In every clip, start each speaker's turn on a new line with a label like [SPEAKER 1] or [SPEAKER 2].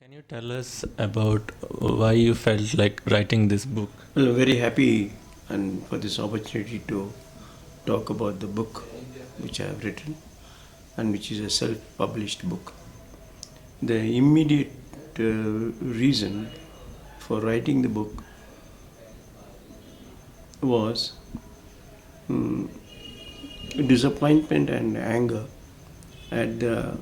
[SPEAKER 1] Can you tell us about why you felt like writing this book?
[SPEAKER 2] Well, I'm very happy and for this opportunity to talk about the book which I have written and which is a self-published book. The immediate reason for writing the book was mm, disappointment and anger at the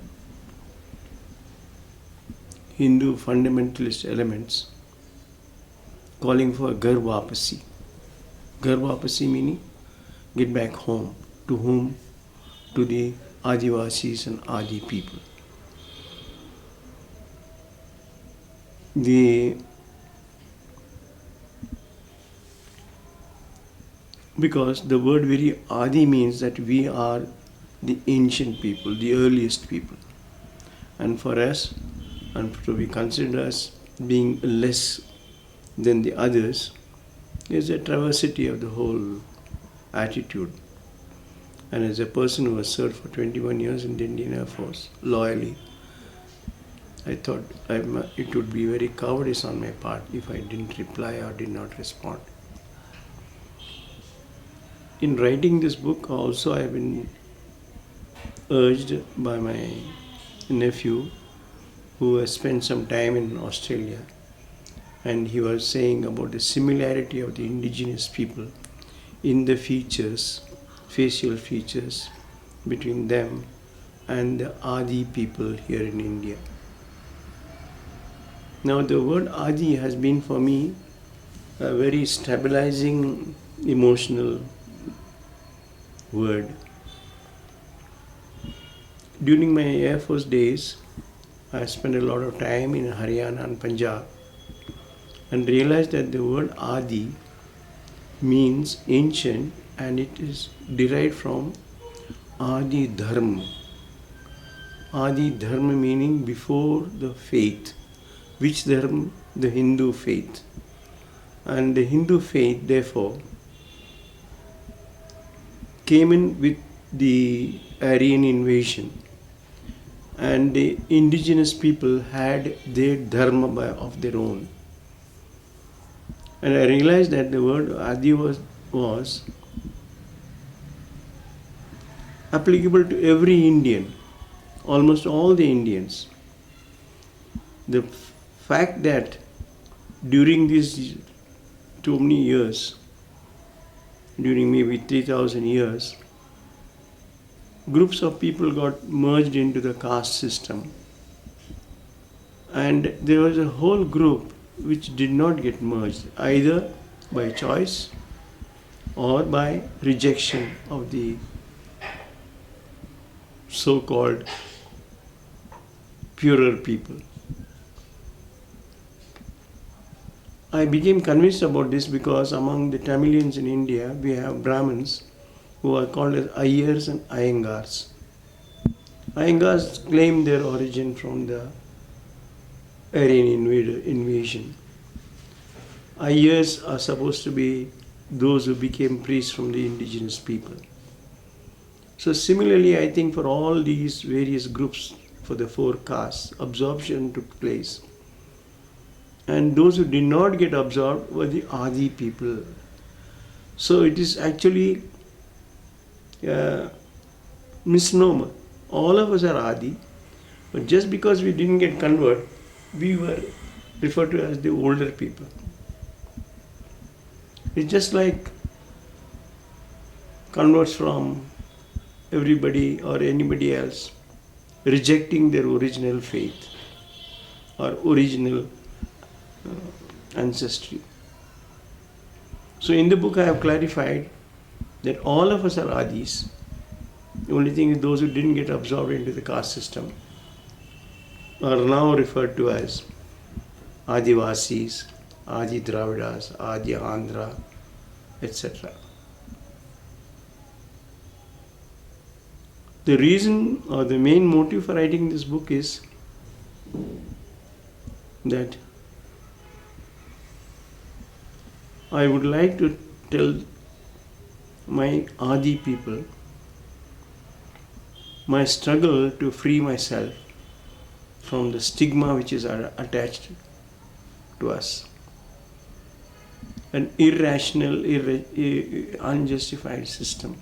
[SPEAKER 2] Hindu fundamentalist elements calling for Ghar Wapasi. Ghar Wapasi meaning get back home. To whom? To the Adivasis and Adi people. Because the word very Adi means that we are the ancient people, the earliest people. And for us, and to be considered as being less than the others, is a travesty of the whole attitude. And as a person who has served for 21 years in the Indian Air Force, loyally, I thought it would be very cowardice on my part if I didn't reply or did not respond. In writing this book, also I have been urged by my nephew who has spent some time in Australia, and he was saying about the similarity of the indigenous people in the features, facial features between them and the Adi people here in India. Now the word Adi has been for me a very stabilizing emotional word. During my Air Force days, I spent a lot of time in Haryana and Punjab and realized that the word Adi means ancient and it is derived from Adi Dharma. Adi Dharma meaning before the faith. Which Dharma? The Hindu faith. And the Hindu faith therefore came in with the Aryan invasion, and the indigenous people had their dharma of their own. And I realized that the word Adi was applicable to every Indian, almost all the Indians. The fact that during these too many years, during maybe 3,000 years, groups of people got merged into the caste system, and there was a whole group which did not get merged either by choice or by rejection of the so-called purer people. I became convinced about this because among the Tamilians in India we have Brahmins who are called as Ayyars and Iyengars. Iyengars claim their origin from the Aryan invasion. Ayyars are supposed to be those who became priests from the indigenous people. So similarly, I think for all these various groups, for the four castes, absorption took place. And those who did not get absorbed were the Adi people. So it is actually a misnomer. All of us are Adi, but just because we didn't get convert, we were referred to as the older people. It's just like converts from everybody or anybody else rejecting their original faith or original ancestry. So in the book I have clarified that all of us are Adis. The only thing is those who didn't get absorbed into the caste system are now referred to as Adivasis, Adi Dravidas, Adi Andhra, etc. The reason or the main motive for writing this book is that I would like to tell my Adi people my struggle to free myself from the stigma which is attached to us. An irrational, unjustified system.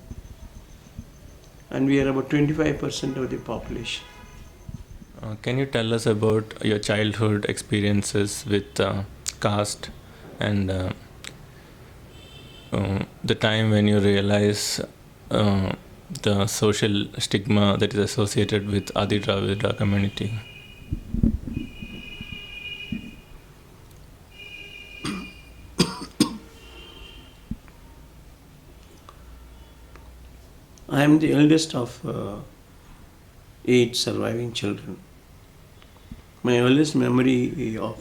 [SPEAKER 2] And we are about 25% of the population.
[SPEAKER 1] Can you tell us about your childhood experiences with caste and the time when you realize the social stigma that is associated with Adi Dravida community?
[SPEAKER 2] I am the eldest of 8 surviving children. My earliest memory of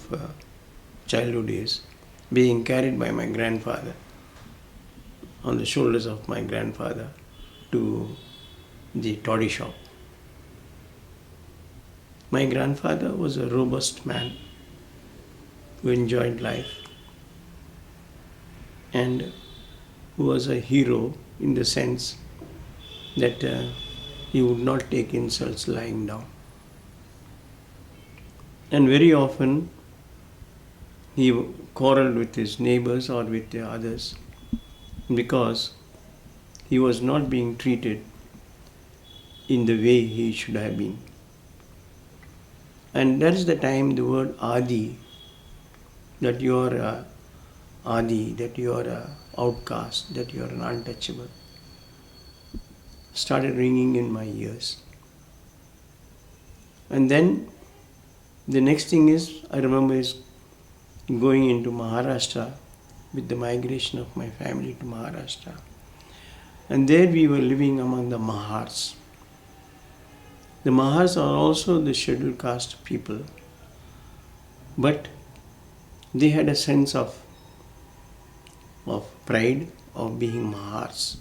[SPEAKER 2] childhood is being carried by my grandfather on the shoulders of my grandfather to the toddy shop. My grandfather was a robust man who enjoyed life and who was a hero in the sense that he would not take insults lying down. And very often he quarreled with his neighbors or with the others because he was not being treated in the way he should have been. And that is the time the word Adi, that you are a Adi, that you are a outcast, that you are an untouchable, started ringing in my ears. And then the next thing is, I remember is going into Maharashtra with the migration of my family to Maharashtra. And there we were living among the Mahars. The Mahars are also the scheduled caste people, but they had a sense of pride of being Mahars.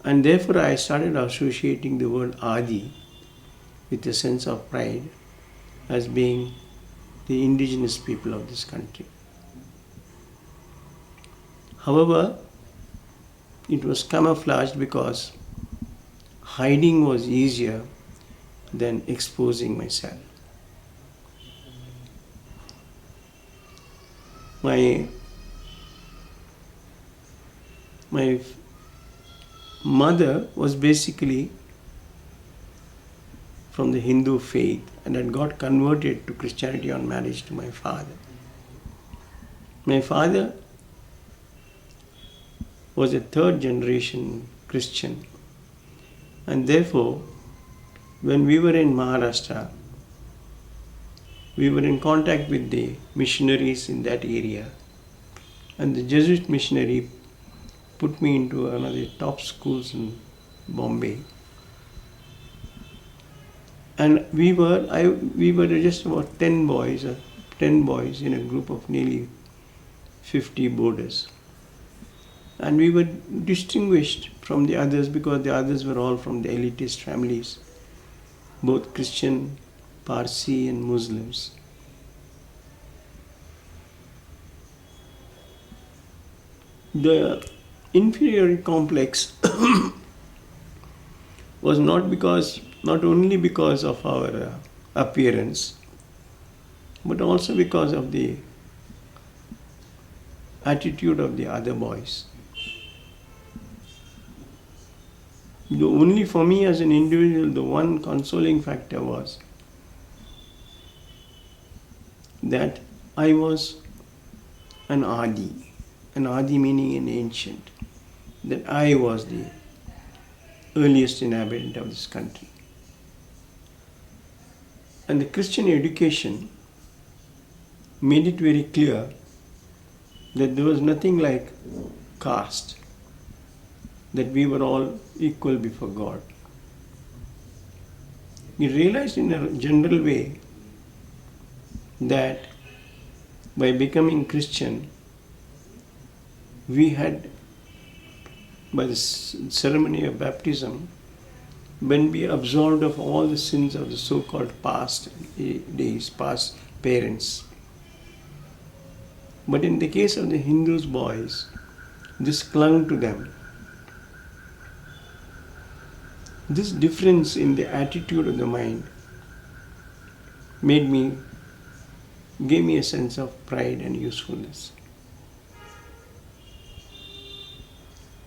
[SPEAKER 2] And therefore I started associating the word Adi with a sense of pride as being the indigenous people of this country. However, it was camouflaged because hiding was easier than exposing myself. My mother was basically from the Hindu faith and had got converted to Christianity on marriage to my father. My father was a third generation Christian, and therefore when we were in Maharashtra, we were in contact with the missionaries in that area, and the Jesuit missionary put me into one of the top schools in Bombay. And we were just about 10 boys in a group of nearly 50 boarders. And we were distinguished from the others because the others were all from the elitist families, both Christian, Parsi and Muslims. The inferiority complex was not only because of our appearance, but also because of the attitude of the other boys. Only for me as an individual, the one consoling factor was that I was an Adi meaning an ancient, that I was the earliest inhabitant of this country. And the Christian education made it very clear that there was nothing like caste, that we were all equal before God. We realized in a general way that by becoming Christian, we had, by the ceremony of baptism, when we absolved of all the sins of the so-called past days, past parents. But in the case of the Hindus boys, this clung to them. This difference in the attitude of the mind gave me a sense of pride and usefulness.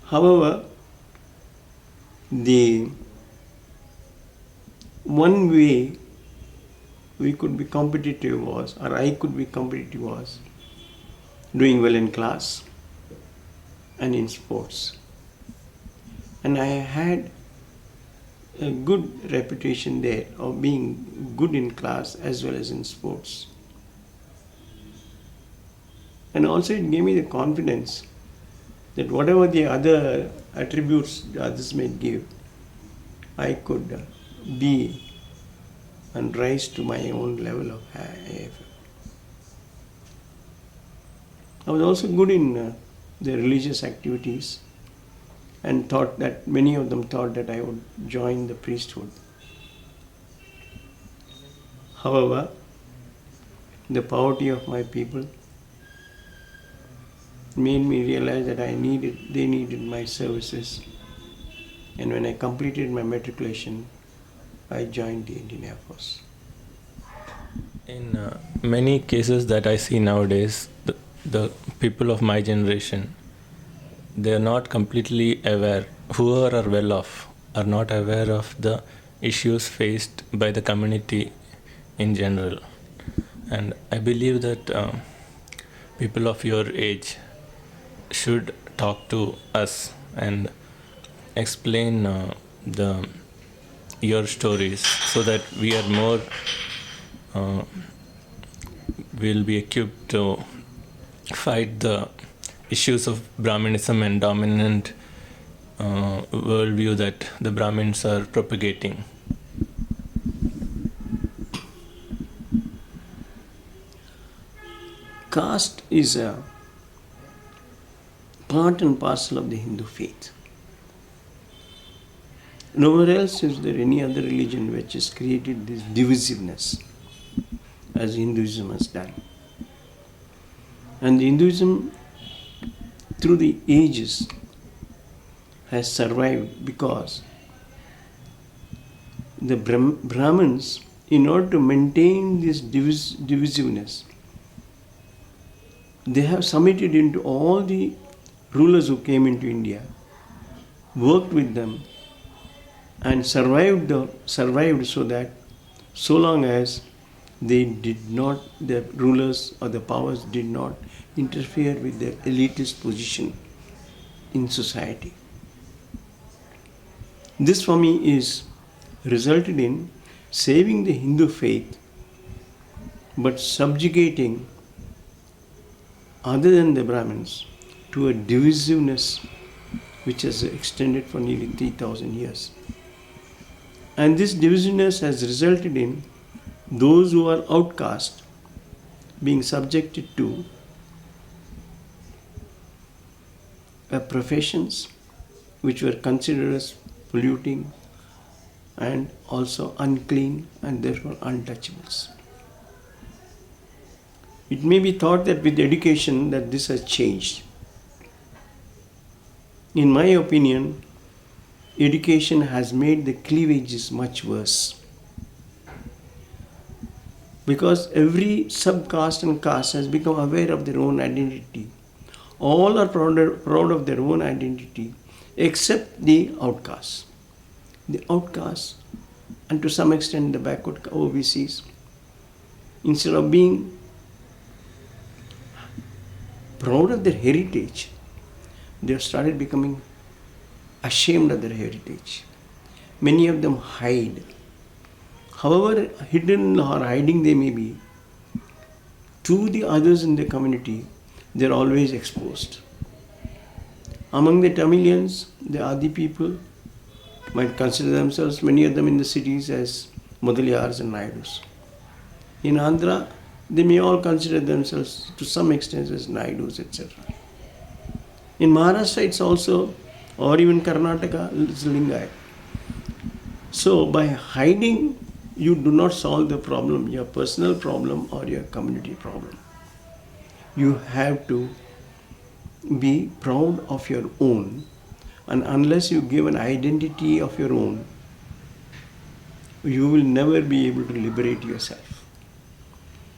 [SPEAKER 2] However, the one way we could be competitive was, or I could be competitive was, doing well in class and in sports. And I had a good reputation there of being good in class as well as in sports. And also it gave me the confidence that whatever the other attributes the others may give, I could be and rise to my own level of AFM. I was also good in the religious activities, and thought that many of them thought that I would join the priesthood. However, the poverty of my people made me realize that they needed my services. And when I completed my matriculation, I joined the Indian Air Force.
[SPEAKER 1] In many cases that I see nowadays, the people of my generation, they are not completely aware. Whoever are well off are not aware of the issues faced by the community in general. And I believe that people of your age should talk to us and explain your stories, so that we are more will be equipped to fight the issues of Brahminism and dominant worldview that the Brahmins are propagating.
[SPEAKER 2] Caste is a part and parcel of the Hindu faith. Nowhere else is there any other religion which has created this divisiveness as Hinduism has done. And Hinduism, through the ages, has survived because the Brahmins, in order to maintain this divisiveness, they have submitted into all the rulers who came into India, worked with them, and survived so that so long as the rulers or the powers did not interfere with their elitist position in society. This for me is resulted in saving the Hindu faith but subjugating other than the Brahmins to a divisiveness which has extended for nearly 3,000 years. And this divisiveness has resulted in those who are outcast being subjected to professions which were considered as polluting and also unclean and therefore untouchables. It may be thought that with education that this has changed. In my opinion, education has made the cleavages much worse. Because every subcaste and caste has become aware of their own identity. All are proud of their own identity except the outcasts. The outcasts, and to some extent the backward OBCs, instead of being proud of their heritage, they have started becoming ashamed of their heritage. Many of them hide. However hidden or hiding they may be, to the others in the community, they are always exposed. Among the Tamilians, the Adi people might consider themselves, many of them in the cities, as Mudaliyars and Naidus. In Andhra, they may all consider themselves to some extent as Naidus, etc. In Maharashtra, it's also, or even Karnataka, it's Lingayat. So by hiding, you do not solve the problem, your personal problem or your community problem. You have to be proud of your own, and unless you give an identity of your own, you will never be able to liberate yourself.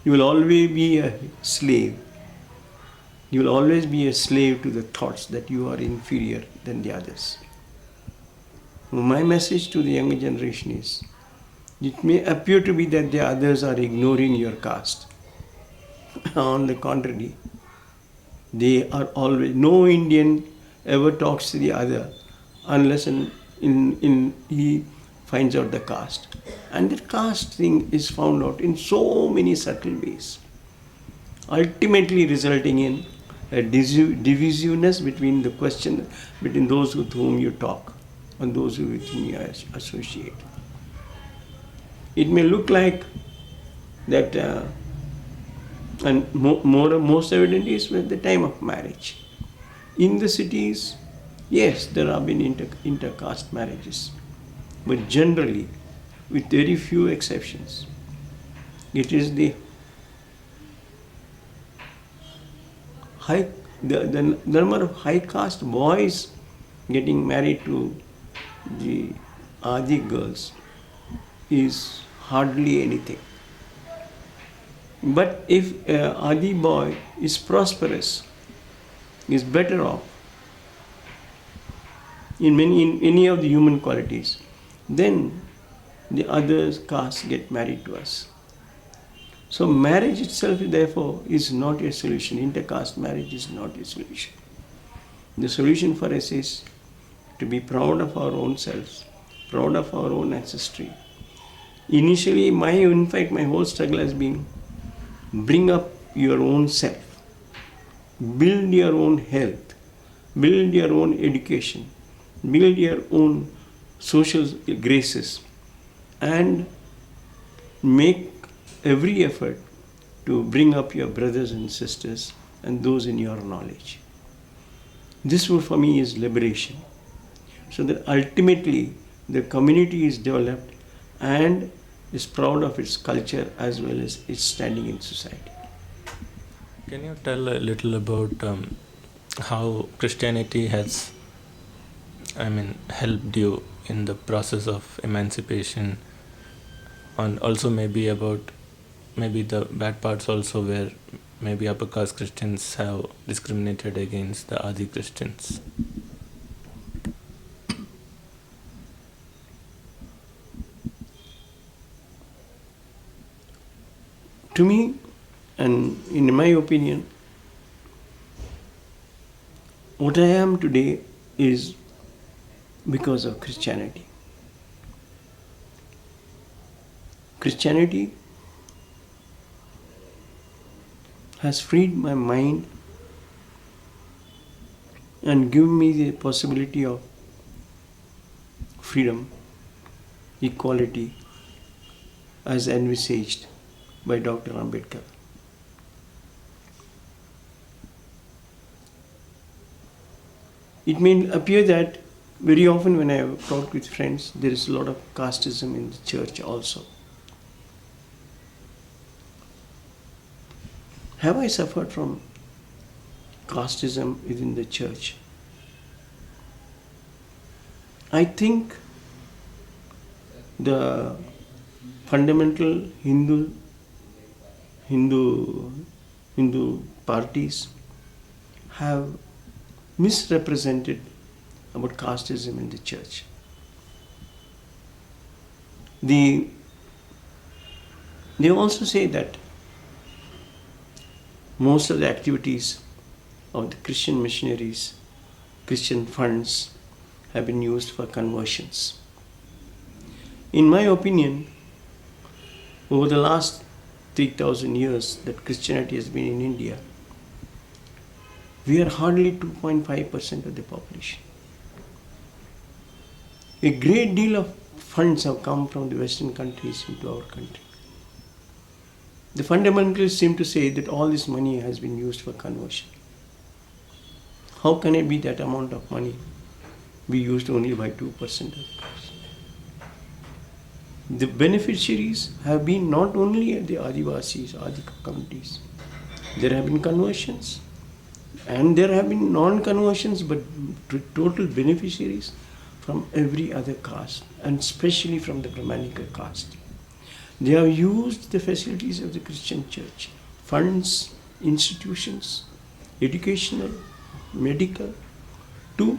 [SPEAKER 2] You will always be a slave. You will always be a slave to the thoughts that you are inferior than the others. My message to the younger generation is, it may appear to be that the others are ignoring your caste. On the contrary, they are always, no Indian ever talks to the other unless he finds out the caste. And the caste thing is found out in so many subtle ways, ultimately resulting in a divisiveness between between those with whom you talk and those with whom you associate. It may look like that, and most evident is at the time of marriage. In the cities, yes, there have been intercaste marriages, but generally, with very few exceptions, it is the number of high caste boys getting married to the Adi girls is hardly anything. But if an Adi boy is prosperous, is better off in any of the human qualities, then the other castes get married to us. So marriage itself, therefore, is not a solution. Intercaste marriage is not a solution. The solution for us is to be proud of our own selves, proud of our own ancestry. Initially, in fact, my whole struggle has been bring up your own self, build your own health, build your own education, build your own social graces, and make every effort to bring up your brothers and sisters and those in your knowledge. This for me is liberation. So that ultimately the community is developed and is proud of its culture as well as its standing in society.
[SPEAKER 1] Can you tell a little about how Christianity has, helped you in the process of emancipation, and also maybe about the bad parts also, where maybe upper caste Christians have discriminated against the Adi Christians?
[SPEAKER 2] To me, and in my opinion, what I am today is because of Christianity. Christianity has freed my mind and given me the possibility of freedom, equality, as envisaged by Dr. Ambedkar. It may appear that very often when I have talked with friends, there is a lot of casteism in the church also. Have I suffered from casteism within the church? I think the fundamental Hindu parties have misrepresented about casteism in the church. They also say that most of the activities of the Christian missionaries, Christian funds, have been used for conversions. In my opinion, over the last 3,000 years that Christianity has been in India, we are hardly 2.5% of the population. A great deal of funds have come from the Western countries into our country. The fundamentalists seem to say that all this money has been used for conversion. How can it be that amount of money be used only by 2% of the person? The beneficiaries have been not only the Adivasis, Adi communities. There have been conversions and there have been non-conversions, but total beneficiaries from every other caste, and especially from the brahminical caste. They have used the facilities of the Christian church, funds, institutions, educational, medical, to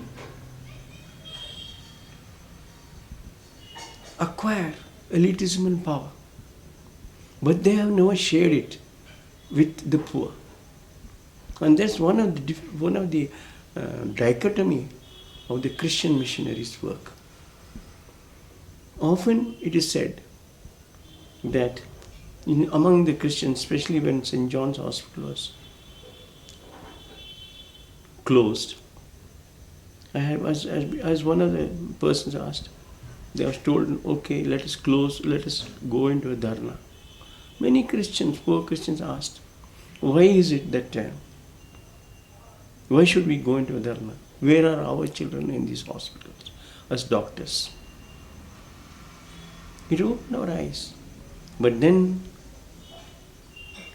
[SPEAKER 2] acquire elitism and power. But they have never shared it with the poor. And that's one of the dichotomy of the Christian missionaries' work. Often it is said that among the Christians, especially when St. John's Hospital was closed, as one of the persons asked, they were told, okay, let us close, let us go into a dharna. Many Christians, poor Christians asked, why is it that why should we go into a dharna? Where are our children in these hospitals as doctors? It opened our eyes. But then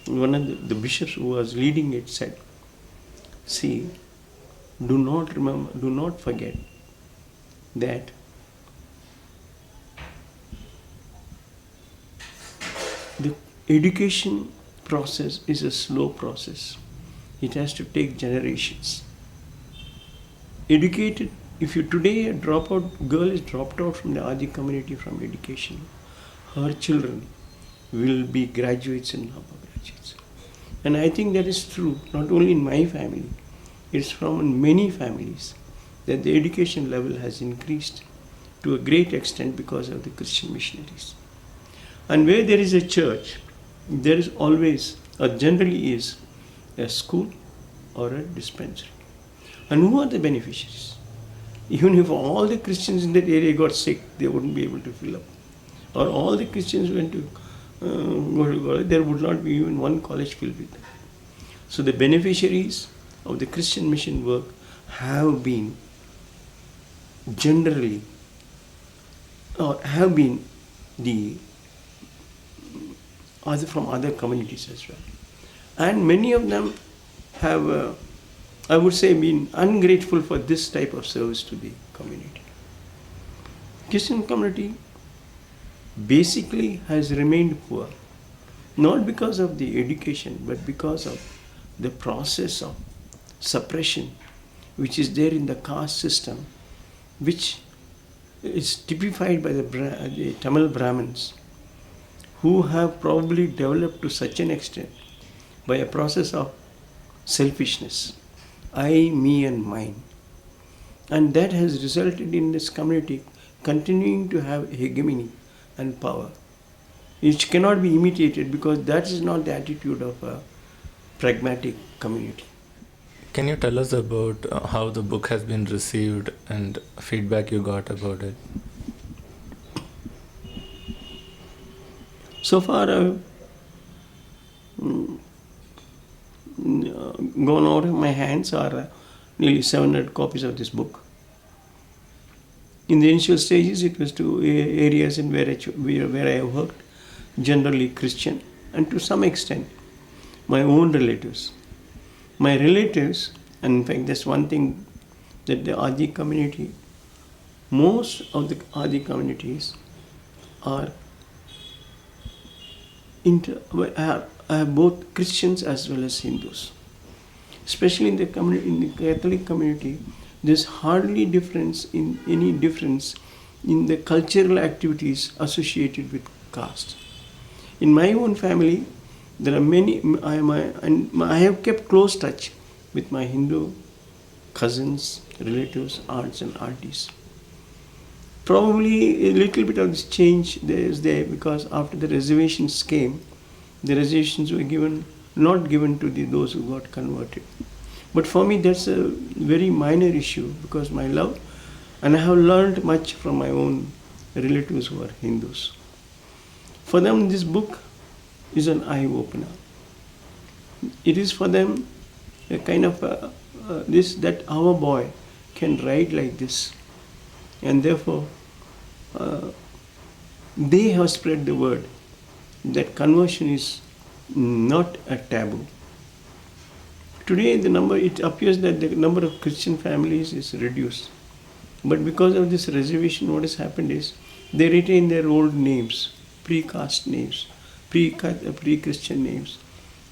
[SPEAKER 2] one of the bishops who was leading it said, see, do not forget that the education process is a slow process. It has to take generations. Educated, if you today a girl is dropped out from the Adi community from education, her children will be graduates and upper graduates. And I think that is true, not only in my family, it's from many families that the education level has increased to a great extent because of the Christian missionaries. And where there is a church, there is always, or generally is, a school or a dispensary. And who are the beneficiaries? Even if all the Christians in that area got sick, they wouldn't be able to fill up. Or all the Christians went to go to college, there would not be even one college filled with them. So the beneficiaries of the Christian mission work have been generally, or have been the other from other communities as well. And many of them have, I would say, been ungrateful for this type of service to the community. Christian community basically has remained poor, not because of the education, but because of the process of suppression which is there in the caste system, which is typified by the Tamil Brahmins, who have probably developed to such an extent by a process of selfishness, I, me and mine. And that has resulted in this community continuing to have hegemony and power, which cannot be imitated because that is not the attitude of a pragmatic community.
[SPEAKER 1] Can you tell us about how the book has been received and feedback you got about it?
[SPEAKER 2] So far, I've gone out of my hands are nearly 700 copies of this book. In the initial stages, it was to areas in where I have worked, generally Christian, and to some extent, my own relatives. My relatives, and in fact, that's one thing that the Adi community, most of the Adi communities are both Christians as well as Hindus. Especially in the Catholic community, there's hardly any difference in the cultural activities associated with caste. In my own family, there are many, I have kept close touch with my Hindu cousins, relatives, aunts and aunties. Probably a little bit of this change is there because after the reservations came, the reservations were not given to those who got converted. But for me, that's a very minor issue because my love, and I have learned much from my own relatives who are Hindus. For them, this book is an eye-opener. It is for them a kind of that our boy can write like this, and therefore they have spread the word that conversion is not a taboo. Today, it appears that the number of Christian families is reduced. But because of this reservation, what has happened is they retain their old names. pre-caste names, pre-Christian names.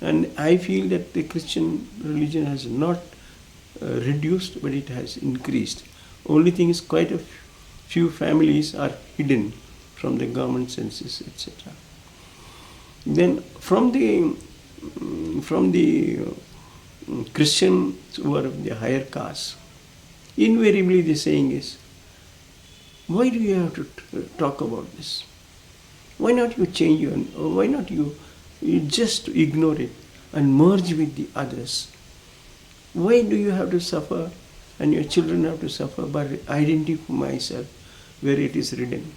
[SPEAKER 2] And I feel that the Christian religion has not reduced, but it has increased. Only thing is, quite a few families are hidden from the government census, etc. Then from the Christians who are of the higher caste, invariably the saying is, why do you have to talk about this? Why not you change your, or why not you just ignore it and merge with the others? Why do you have to suffer and your children have to suffer by identifying myself where it is written?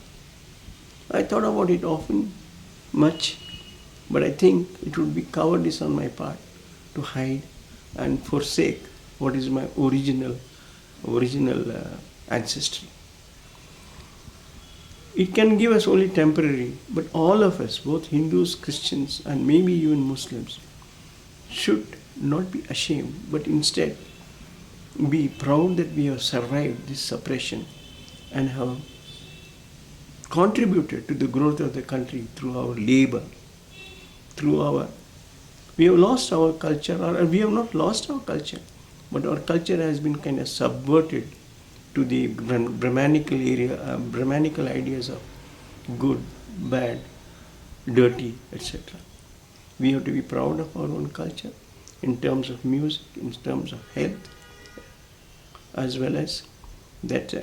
[SPEAKER 2] I thought about it often, much, but I think it would be cowardice on my part to hide and forsake what is my original ancestry. It can give us only temporary, but all of us, both Hindus, Christians, and maybe even Muslims, should not be ashamed, but instead be proud that we have survived this suppression and have contributed to the growth of the country through our labor, we have lost our culture, or we have not lost our culture, but our culture has been kind of subverted to the brahminical ideas of good, bad, dirty, etc. We have to be proud of our own culture in terms of music, in terms of health, as well as that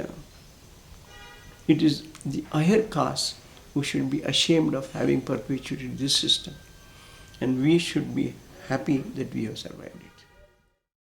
[SPEAKER 2] it is the higher caste who should be ashamed of having perpetuated this system, and we should be happy that we have survived it.